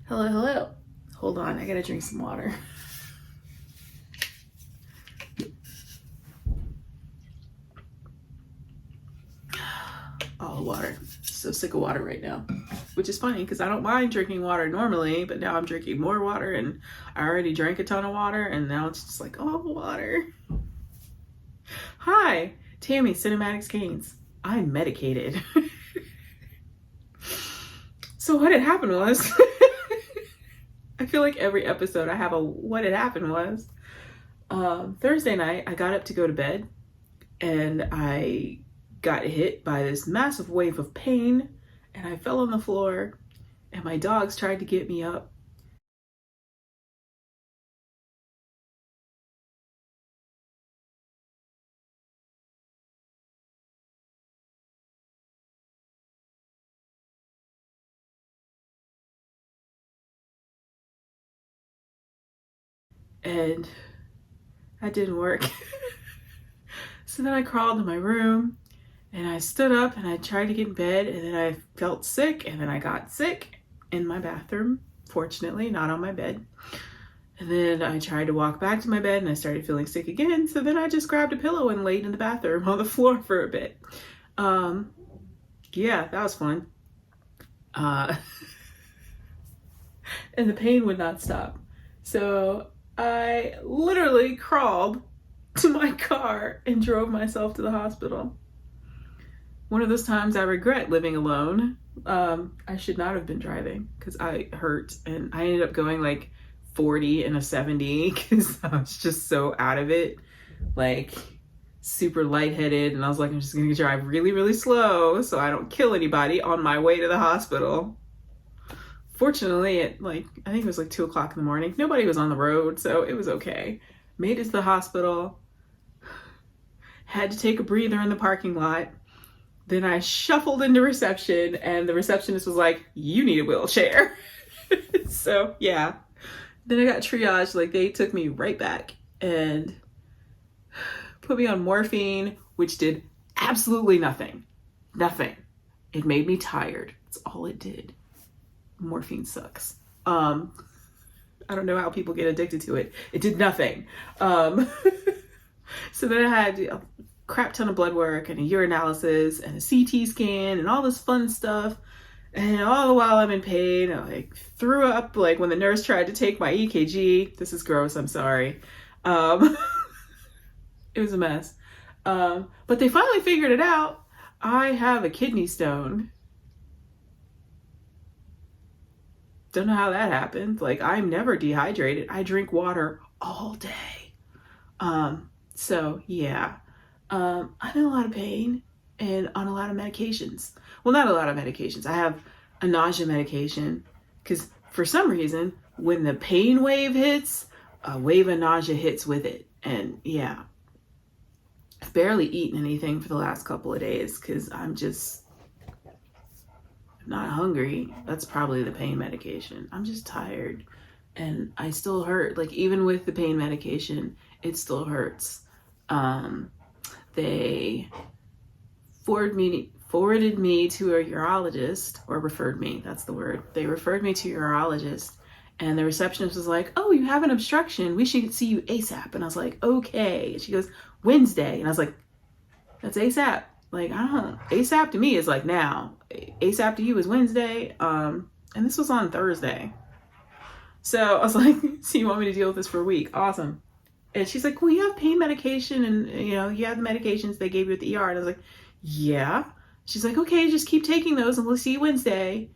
Hello, hello. Hold on, I gotta drink some water. Oh, water. So sick of water right now. Which is funny because I don't mind drinking water normally, but now I'm drinking more water and I already drank a ton of water and now it's just like, oh, water. Hi, Tammy, Cinematic Skeins. I'm medicated. So what had happened was, I feel like every episode I have a what had happened was, Thursday night I got up to go to bed and I got hit by this massive wave of pain and I fell on the floor and my dogs tried to get me up. And that didn't work. So then I crawled to my room and I stood up and I tried to get in bed and then I felt sick and then I got sick in my bathroom, fortunately not on my bed. And then I tried to walk back to my bed and I started feeling sick again. So then I just grabbed a pillow and laid in the bathroom on the floor for a bit. Yeah, that was fun. And the pain would not stop. So I literally crawled to my car and drove myself to the hospital. One of those times I regret living alone. I should not have been driving because I hurt and I ended up going like 40 and a 70 because I was just so out of it, like super lightheaded. And I was like, I'm just gonna drive really, really slow so I don't kill anybody on my way to the hospital. Fortunately, I think it was like 2 o'clock in the morning. Nobody was on the road, so it was okay. Made it to the hospital. Had to take a breather in the parking lot. Then I shuffled into reception and the receptionist was like, you need a wheelchair. So yeah. Then I got triaged. Like they took me right back and put me on morphine, which did absolutely nothing. Nothing. It made me tired. That's all it did. Morphine sucks. I don't know how people get addicted to it. It did nothing. So then I had a crap ton of blood work and a urinalysis and a CT scan and all this fun stuff. And all the while I'm in pain, I like threw up like when the nurse tried to take my EKG. This is gross, I'm sorry. It was a mess. But they finally figured it out. I have a kidney stone. Don't know how that happened. Like I'm never dehydrated. I drink water all day. So yeah, I'm in a lot of pain and on a lot of medications. Well, not a lot of medications. I have a nausea medication because for some reason, when the pain wave hits, a wave of nausea hits with it. And yeah, I've barely eaten anything for the last couple of days because I'm just not hungry. That's probably the pain medication. I'm just tired and I still hurt. Like even with the pain medication, it still hurts. They forwarded me to a urologist, or referred me, that's the word. They referred me to a urologist and the receptionist was like, oh, you have an obstruction. We should see you ASAP. And I was like, okay. She goes, Wednesday. And I was like, that's ASAP. Like, I don't, ASAP to me is like now. ASAP to you is Wednesday. And this was on Thursday. So I was like, so you want me to deal with this for a week? Awesome. And she's like, well, you have pain medication and, you know, you have the medications they gave you at the ER. And I was like, yeah. She's like, okay, just keep taking those and we'll see you Wednesday.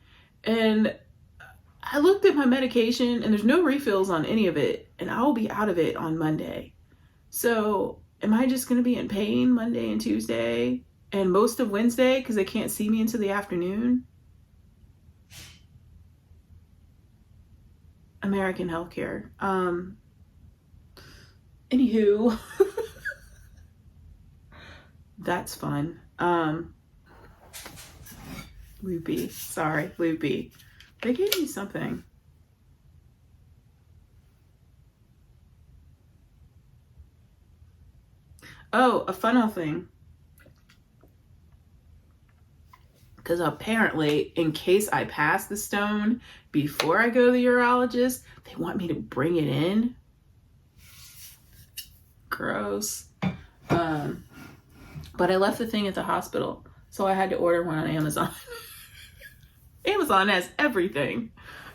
And I looked at my medication and there's no refills on any of it. And I'll be out of it on Monday. So am I just going to be in pain Monday and Tuesday and most of Wednesday because they can't see me until the afternoon? American healthcare. Anywho, that's fun. Loopy. Sorry, Loopy. They gave me something. Oh, a funnel thing. because apparently in case I pass the stone before I go to the urologist, they want me to bring it in. Gross. But I left the thing at the hospital, so I had to order one on Amazon. Amazon has everything.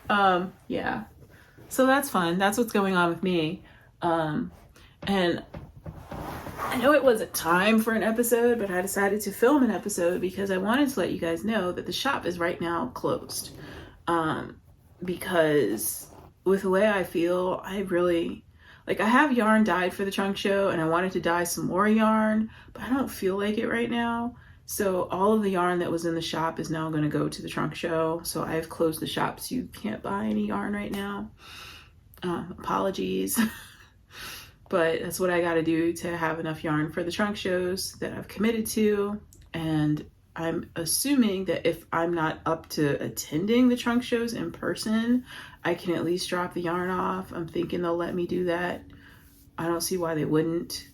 Yeah. So that's fun. That's what's going on with me. And I know it wasn't time for an episode, but I decided to film an episode because I wanted to let you guys know that the shop is right now closed. Because with the way I feel, I really, like, I have yarn dyed for the trunk show and I wanted to dye some more yarn, but I don't feel like it right now. So all of the yarn that was in the shop is now going to go to the trunk show. So I've closed the shop, so you can't buy any yarn right now. Apologies. But that's what I got to do to have enough yarn for the trunk shows that I've committed to. And I'm assuming that if I'm not up to attending the trunk shows in person, I can at least drop the yarn off. I'm thinking they'll let me do that. I don't see why they wouldn't.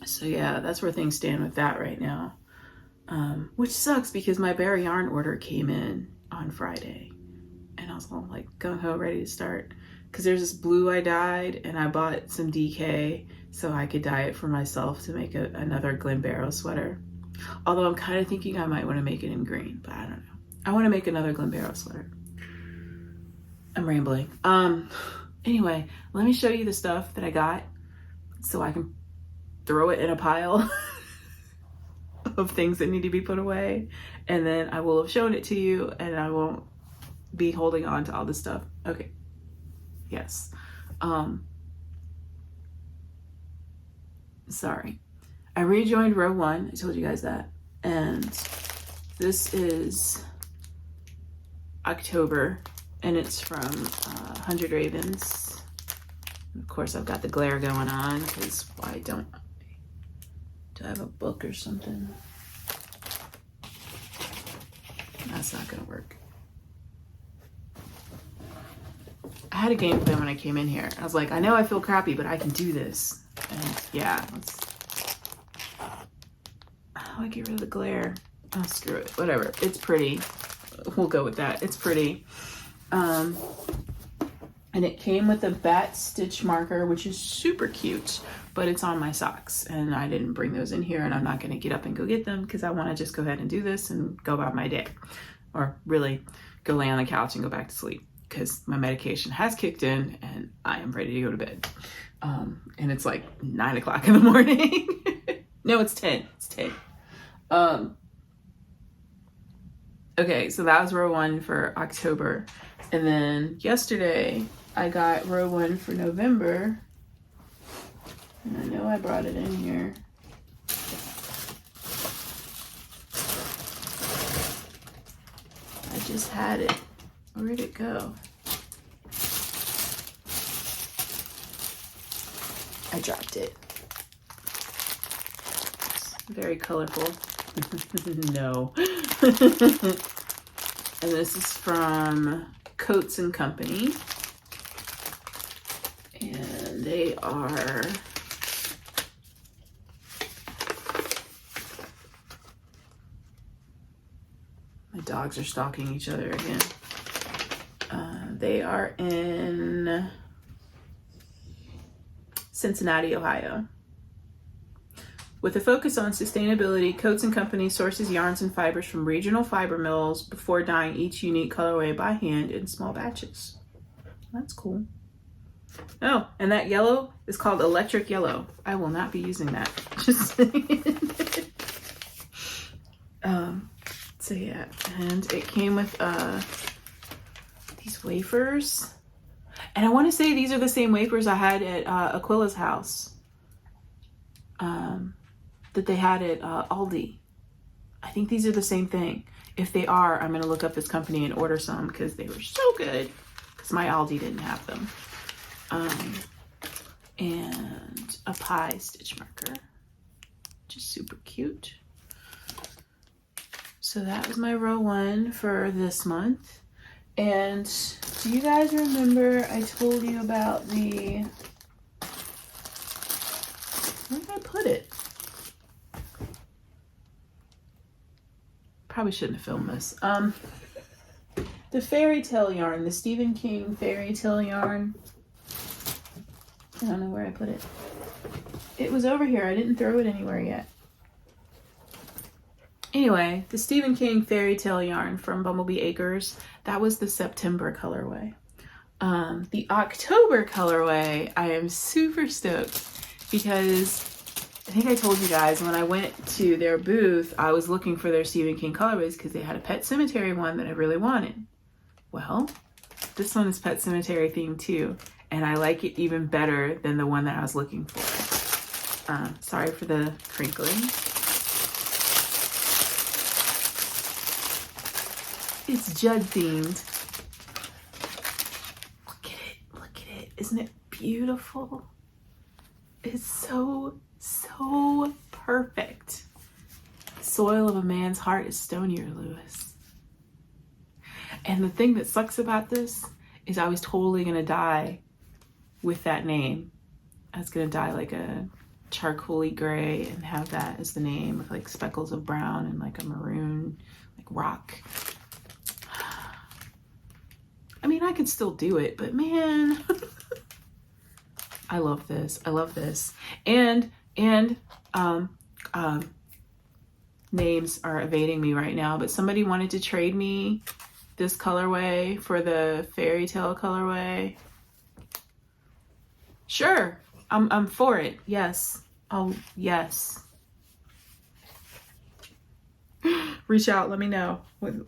So yeah, that's where things stand with that right now. Which sucks because my bare yarn order came in on Friday. And I was all like gung-ho ready to start. Because there's this blue I dyed and I bought some DK so I could dye it for myself to make another Glen Barrow sweater. Although I'm kind of thinking I might want to make it in green, but I don't know. I want to make another Glen Barrow sweater. I'm rambling. Anyway, let me show you the stuff that I got so I can throw it in a pile of things that need to be put away. And then I will have shown it to you and I won't be holding on to all this stuff. Okay. Yes. Sorry. I rejoined row 1. I told you guys that. And this is October and it's from 100 Ravens. Of course, I've got the glare going on because why don't I? Do I have a book or something? That's not gonna work. I had a game plan when I came in here. I was like, I know I feel crappy, but I can do this. And yeah, how do I get rid of the glare? Oh, screw it. Whatever. It's pretty. We'll go with that. It's pretty. And it came with a bat stitch marker, which is super cute, but it's on my socks. And I didn't bring those in here, and I'm not going to get up and go get them because I want to just go ahead and do this and go about my day. Or really go lay on the couch and go back to sleep. Because my medication has kicked in and I am ready to go to bed. And it's like 9 o'clock in the morning. No, it's 10. It's 10. Okay, so that was row 1 for October. And then yesterday I got row 1 for November. And I know I brought it in here. I just had it. Where'd it go? I dropped it. It's very colorful. No. And this is from Coats and Company. And they are my dogs are stalking each other again. They are in Cincinnati, Ohio. With a focus on sustainability, Coats & Company sources yarns and fibers from regional fiber mills before dyeing each unique colorway by hand in small batches. That's cool. Oh, and that yellow is called electric yellow. I will not be using that. Just saying. So yeah, and it came with these wafers. And I want to say these are the same wafers I had at Aquila's house. That they had at Aldi. I think these are the same thing. If they are, I'm going to look up this company and order some because they were so good. Because my Aldi didn't have them. And a pie stitch marker. Which is super cute. So that was my row 1 for this month. And do you guys remember I told you about the... Where did I put it? probably shouldn't have filmed this. The fairy tale yarn, the Stephen King fairy tale yarn. I don't know where I put it. It was over here. I didn't throw it anywhere yet. Anyway, the Stephen King fairy tale yarn from Bumblebee Acres, that was the September colorway. The October colorway, I am super stoked because I think I told you guys when I went to their booth, I was looking for their Stephen King colorways because they had a Pet Sematary one that I really wanted. Well, this one is Pet Sematary themed too, and I like it even better than the one that I was looking for. Sorry for the crinkling. It's Judd themed. Look at it, look at it. Isn't it beautiful? It's so, so perfect. The soil of a man's heart is stonier, Lewis. And the thing that sucks about this is I was totally gonna dye with that name. I was gonna dye like a charcoaly gray and have that as the name with like speckles of brown and like a maroon, like rock. I mean, I could still do it, but man, I love this. I love this. And names are evading me right now, but somebody wanted to trade me this colorway for the fairy tale colorway. Sure, I'm for it. Yes. Oh, yes. Reach out, let me know.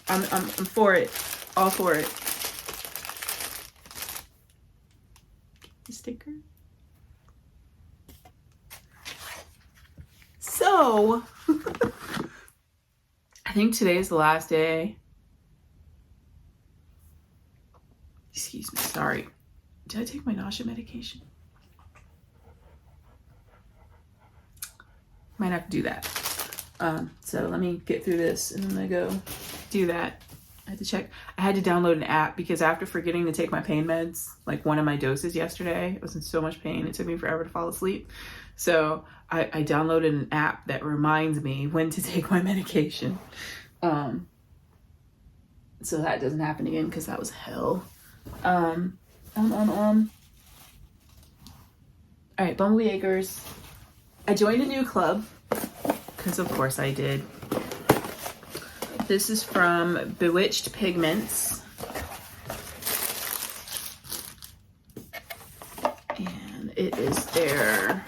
I'm for it. All for it. Sticker. So I think today is the last day. Excuse me, sorry. Did I take my nausea medication? Might have to do that. So let me get through this and then I go do that. I had to check. I had to download an app because after forgetting to take my pain meds, like one of my doses yesterday, I was in so much pain. It took me forever to fall asleep. So I downloaded an app that reminds me when to take my medication. So that doesn't happen again because that was hell. All right, Bumblebee Acres. I joined a new club because of course I did. This is from Bewitched Pigments. And it is their,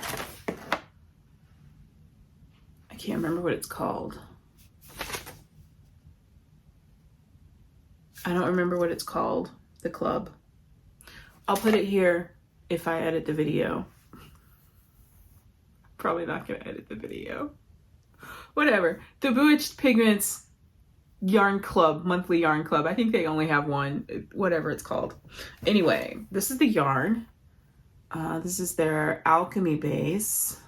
I can't remember what it's called. I don't remember what it's called, the club. I'll put it here if I edit the video. Probably not gonna edit the video. Whatever. The Bewitched Pigments yarn club, monthly yarn club. I think they only have one, whatever it's called. Anyway, this is the yarn. This is their alchemy base.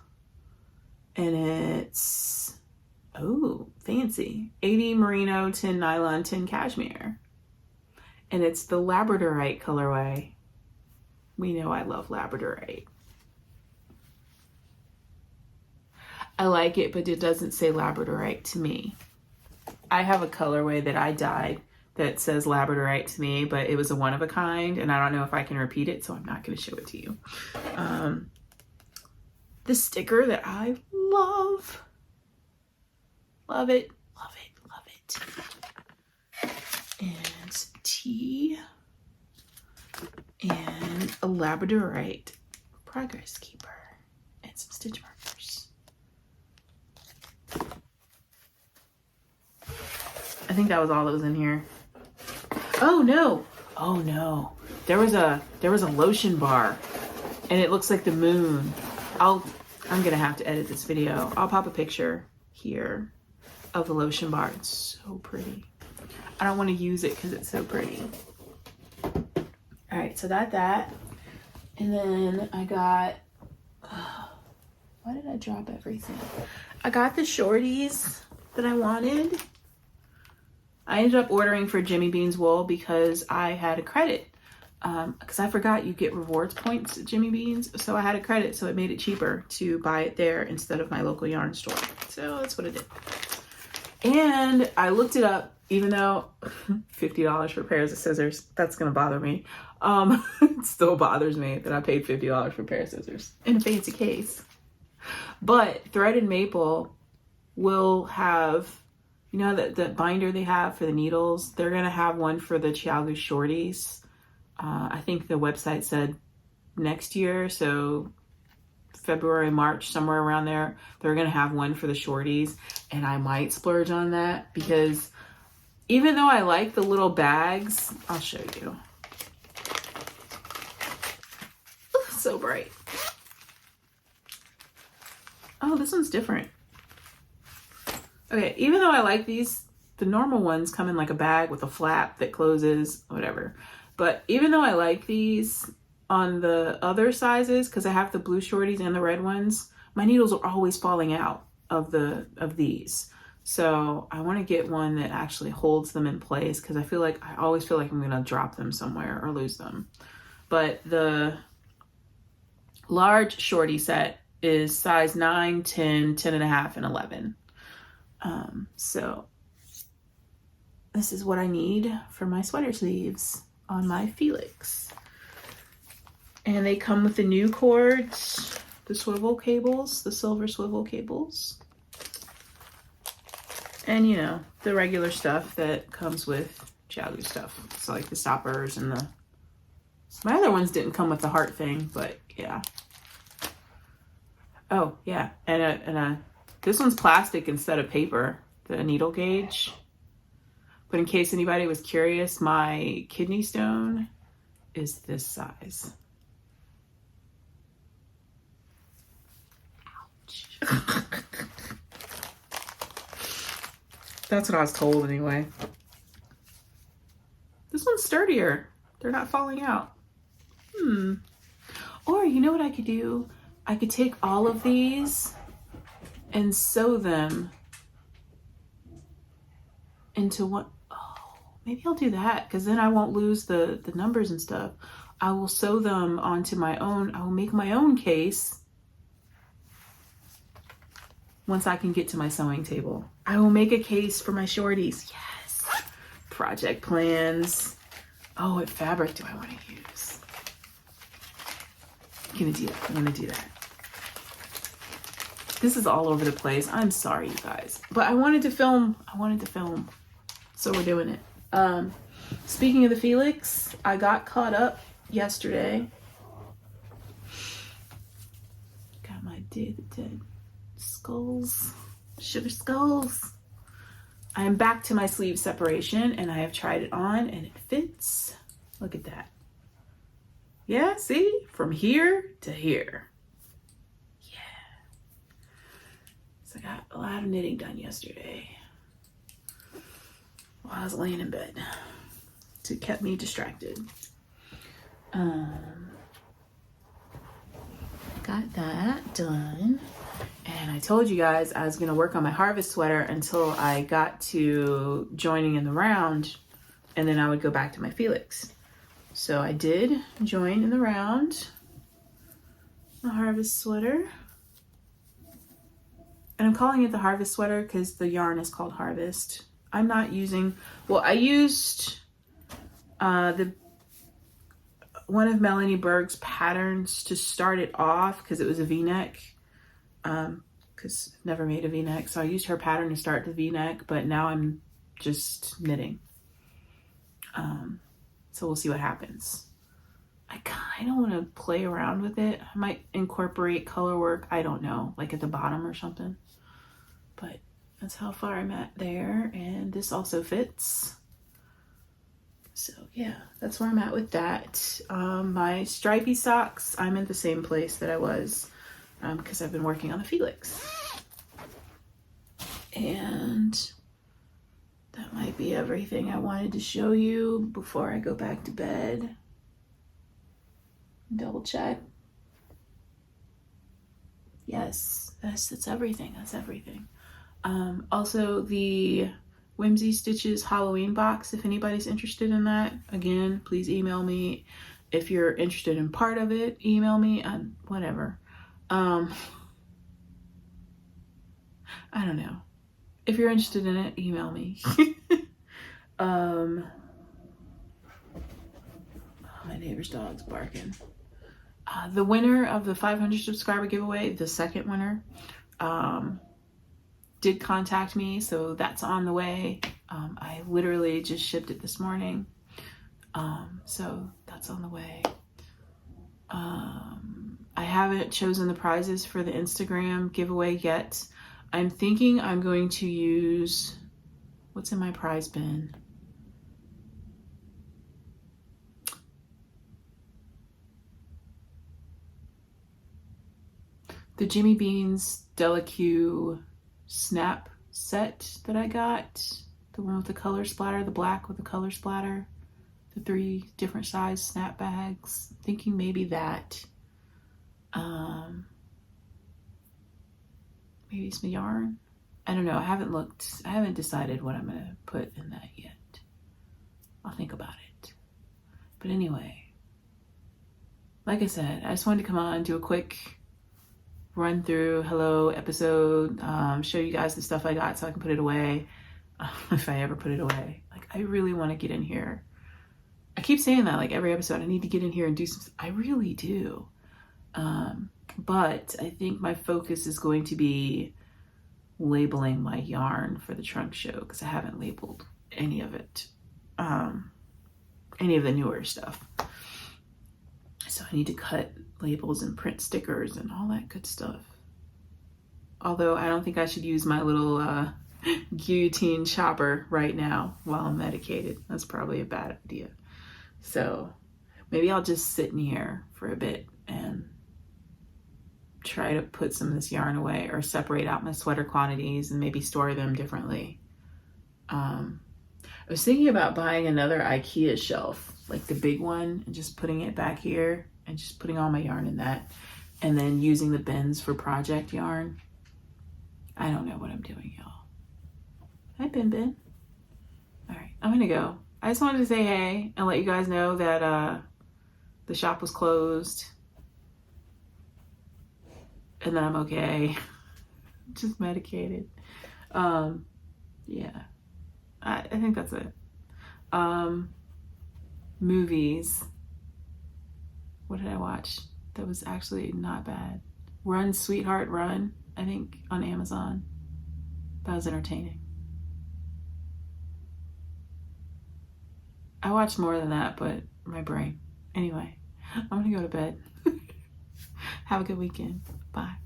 And it's, oh, fancy. 80 merino, 10 nylon, 10 cashmere. And it's the labradorite colorway. We know I love labradorite. I like it, but it doesn't say labradorite to me. I have a colorway that I dyed that says labradorite to me, but it was a one of a kind, and I don't know if I can repeat it, so I'm not going to show it to you. The sticker that I love. Love it, love it, love it. And tea. And a labradorite progress keeper. And some stitch markers. I think that was all that was in here. Oh no. Oh no. There was a lotion bar and it looks like the moon. I'm gonna have to edit this video. I'll pop a picture here of the lotion bar. It's so pretty. I don't want to use it because it's so pretty. All right, so that. And then I got, why did I drop everything? I got the shorties that I wanted. I ended up ordering for Jimmy Bean's wool because I had a credit. Because I forgot you get rewards points at Jimmy Bean's. So I had a credit, so it made it cheaper to buy it there instead of my local yarn store. So that's what I did. And I looked it up, even though $50 for pairs of scissors, that's gonna bother me. It still bothers me that I paid $50 for a pair of scissors in a fancy case. But threaded maple will have, you know, that binder they have for the needles. They're gonna have one for the Chiagu shorties. I think the website said next year, so February, March, somewhere around there, they're gonna have one for the shorties, and I might splurge on that because even though I like the little bags, I'll show you. Ooh, so bright. Oh, this one's different. Okay, even though I like these, the normal ones come in like a bag with a flap that closes, whatever. But even though I like these, on the other sizes, because I have the blue shorties and the red ones, my needles are always falling out of these. So I want to get one that actually holds them in place, because I always feel like I'm going to drop them somewhere or lose them. But the large shorty set is size 9, 10, 10 and a half, and 11. So this is what I need for my sweater sleeves on my Felix. And they come with the new cords, the swivel cables, the silver swivel cables. And, you know, the regular stuff that comes with Chiagu stuff. So like the stoppers and my other ones didn't come with the heart thing, but yeah. Oh, yeah. And this one's plastic instead of paper, the needle gauge. But in case anybody was curious, my kidney stone is this size. That's what I was told anyway. This one's sturdier. They're not falling out. Or you know what I could do? I could take all of these and sew them into one. Oh, maybe I'll do that, because then I won't lose the numbers and stuff. I will sew them onto my own. I will make my own case once I can get to my sewing table. I will make a case for my shorties. Yes. Project plans. Oh, what fabric do I want to use? I'm gonna do that. I'm gonna do that. This is all over the place. I'm sorry, you guys. But I wanted to film. So we're doing it. Speaking of the Felix, I got caught up yesterday. Got my Day of the Dead skulls, sugar skulls. I am back to my sleeve separation, and I have tried it on, and it fits. Look at that. Yeah, see? From here to here. Yeah. So I got a lot of knitting done yesterday while I was laying in bed. It kept me distracted. Got that done. And I told you guys I was going to work on my harvest sweater until I got to joining in the round, and then I would go back to my Felix. So I did join in the round, the harvest sweater. And I'm calling it the harvest sweater because the yarn is called Harvest. I'm not using, well, I used one of Melanie Berg's patterns to start it off because it was a V-neck. Because I've never made a V-neck, so I used her pattern to start the V-neck, but now I'm just knitting. So we'll see what happens. I kind of want to play around with it. I might incorporate color work, I don't know, like at the bottom or something. But that's how far I'm at there, and this also fits. So yeah, that's where I'm at with that. My stripy socks, I'm in the same place that I was because I've been working on the Felix. And that might be everything I wanted to show you before I go back to bed. Double check. Yes, that's everything. That's everything. Also, the Whimsy Stitches Halloween box, if anybody's interested in that, again, please email me. If you're interested in part of it, email me on whatever. I don't know. if you're interested in it, email me. My neighbor's dog's barking. The winner of the 500 subscriber giveaway, the second winner, did contact me, so that's on the way. I literally just shipped it this morning, so that's on the way. I haven't chosen the prizes for the Instagram giveaway yet. I'm thinking I'm going to use, what's in my prize bin? The Jimmy Beans Delaque snap set that I got. The one with the color splatter, the black with the color splatter. The 3 different size snap bags. Thinking maybe that. Maybe some yarn. I don't know. I haven't looked. I haven't decided what I'm going to put in that yet. I'll think about it. But anyway, like I said, I just wanted to come on, do a quick run through hello episode, show you guys the stuff I got so I can put it away. If I ever put it away. Like, I really want to get in here. I keep saying that like every episode. I need to get in here and do some. I really do. But I think my focus is going to be labeling my yarn for the trunk show, because I haven't labeled any of it, any of the newer stuff. So I need to cut labels and print stickers and all that good stuff. Although I don't think I should use my little guillotine chopper right now while I'm medicated. That's probably a bad idea. So maybe I'll just sit in here for a bit and try to put some of this yarn away, or separate out my sweater quantities and maybe store them differently. I was thinking about buying another IKEA shelf, like the big one, and just putting it back here and just putting all my yarn in that, and then using the bins for project yarn. I don't know what I'm doing, y'all. Hi, Ben. All right, I'm gonna go. I just wanted to say hey and let you guys know that the shop was closed and that I'm okay. Just medicated. Yeah, I think that's it. Movies. What did I watch? That was actually not bad. Run, Sweetheart, Run, I think, on Amazon. That was entertaining. I watched more than that, but my brain. Anyway, I'm gonna go to bed. Have a good weekend. Bye.